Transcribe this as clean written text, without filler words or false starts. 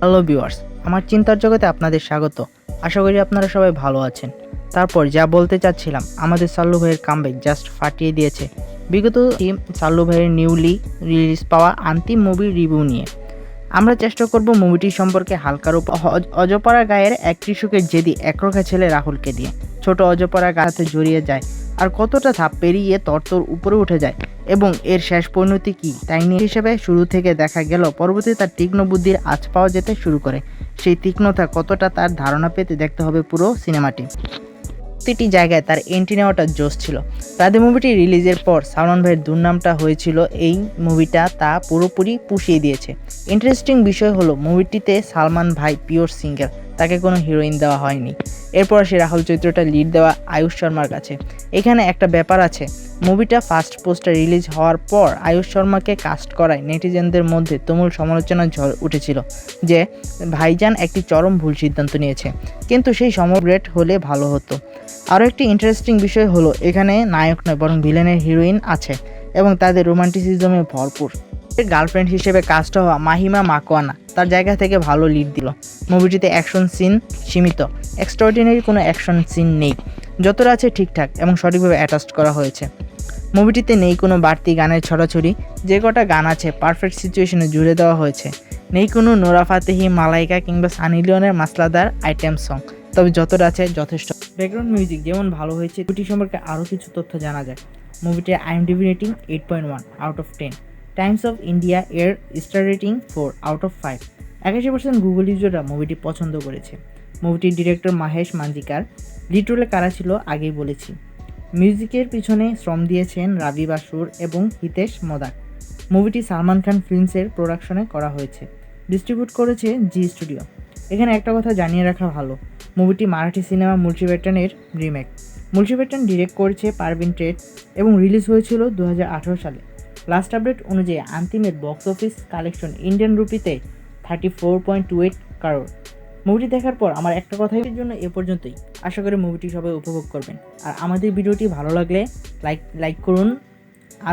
Hello viewers, আমার চিন্তার জগতে আপনাদের স্বাগত। আশা করি আপনারা সবাই ভালো আছেন। তারপর যা বলতে চাচ্ছিলাম, আমাদের সাল্লু ভাইয়ের কামব্যাক জাস্ট ফাটিয়ে দিয়েছে। বিগত টিম সাল্লু ভাইয়ের নিউলি রিলিজ পাওয়া আন্তিম মুভির রিভিউ নিয়ে আমরা চেষ্টা করব মুভিটি সম্পর্কে হালকার উপর। অজপাড়া গায়ের এক কৃষকের জেদি একরোখা ছেলে রাহুলকে দিয়ে ছোট অজপাড়া গাছে জড়িয়ে যায়, আর কতটা ধাপ পেরিয়ে তরতর উপরে উঠে যায় এবং এর শেষ পরিণতি কী তাই নিয়ে হিসেবে শুরু থেকে দেখা গেল পরবর্তীতে তার তীক্ষ্ণ বুদ্ধির আঁচ পাওয়া যেতে শুরু করে। সেই তীক্ষ্ণতা কতটা তার ধারণা পেতে দেখতে হবে পুরো সিনেমাটি। প্রতিটি জায়গায় তার এন্ট্রি নেওয়াটা জোশ ছিল। রাধে মুভিটি রিলিজের পর সালমান ভাইয়ের দুর্নামটা হয়েছিল, এই মুভিটা তা পুরোপুরি পুষিয়ে দিয়েছে। ইন্টারেস্টিং বিষয় হলো মুভিটিতে সালমান ভাই পিওর সিঙ্গেল, তাকে কোনো হিরোইন দেওয়া হয়নি। এরপর সে রাহুল চরিত্রটা লিড দেওয়া আয়ুষ শর্মার কাছে। এখানে একটা ব্যাপার আছে, মুভিটা ফার্স্ট পোস্টার রিলিজ হওয়ার পর আয়ুষ শর্মাকে কাস্ট করায় নেটিজেনদের মধ্যে তুমুল সমালোচনার ঝড় উঠেছিল যে ভাইজান একটি চরম ভুল সিদ্ধান্ত নিয়েছে, কিন্তু সেই সমগ্রেট হলে ভালো হতো। আরও একটি ইন্টারেস্টিং বিষয় হলো এখানে নায়ক নয় বরং ভিলেনের হিরোইন আছে এবং তাদের রোমান্টিসিজমে ভরপুর। গার্লফ্রেন্ড হিসেবে কাস্ট হওয়া মাহিমা মাকওয়ানা তার জায়গা থেকে ভালো লিড দিল। মুভিটিতে অ্যাকশন সিন সীমিত, এক্সট্রাঅর্ডিনারি কোনো অ্যাকশন সিন নেই। যতটা আছে ঠিকঠাক এবং সঠিকভাবে অ্যাটাচ করা হয়েছে। মুভিটিতে নেই কোনো বাড়তি গানের ছড়াছড়ি, যে কটা গান আছে পারফেক্ট সিচুয়েশনে জুড়ে দেওয়া হয়েছে। নেই কোনো নোরা ফাতেহি, মালাইকা কিংবা সানি লিওনের মাসলাদার আইটেম সং, তবে যতটা আছে যথেষ্ট। ব্যাকগ্রাউন্ড মিউজিক যেমন ভালো হয়েছে, মুভিটি সম্পর্কে আরও কিছু তথ্য জানা যায়। মুভিটির IMDb rating 8.1 out of 10, Times of India এর star rating 4 out of 5। 81% Google ইউজাররা মুভিটি পছন্দ করেছে। মুভিটির ডিরেক্টর মাহেশ মাঞ্জিকার। লিড রোলে কারা ছিল আগেই বলেছি। মিউজিকের পিছনে শ্রম দিয়েছেন রাবি বাসুর এবং হিতেশ মোদাক। মুভিটি সালমান খান ফিল্মসের প্রোডাকশনে করা হয়েছে। ডিস্ট্রিবিউট করেছে জি স্টুডিও। এখানে একটা কথা জানিয়ে রাখা ভালো, মুভিটি মারাঠি সিনেমা মুলচি প্যাটার্নের রিমেক। মুলচি প্যাটার্ন ডিরেক্ট করেছে পারভিন ট্রেড এবং রিলিজ হয়েছিল 2018 সালে। লাস্ট আপডেট অনুযায়ী আন্তিমের বক্স অফিস কালেকশন ইন্ডিয়ান রুপিতে 34.28 কারোর। মুভিটি দেখার পর আমার একটা কথাই জন্য এ পর্যন্তই। আশা করি মুভিটি সবাই উপভোগ করবেন, আর আমাদের ভিডিওটি ভালো লাগলে লাইক করুন,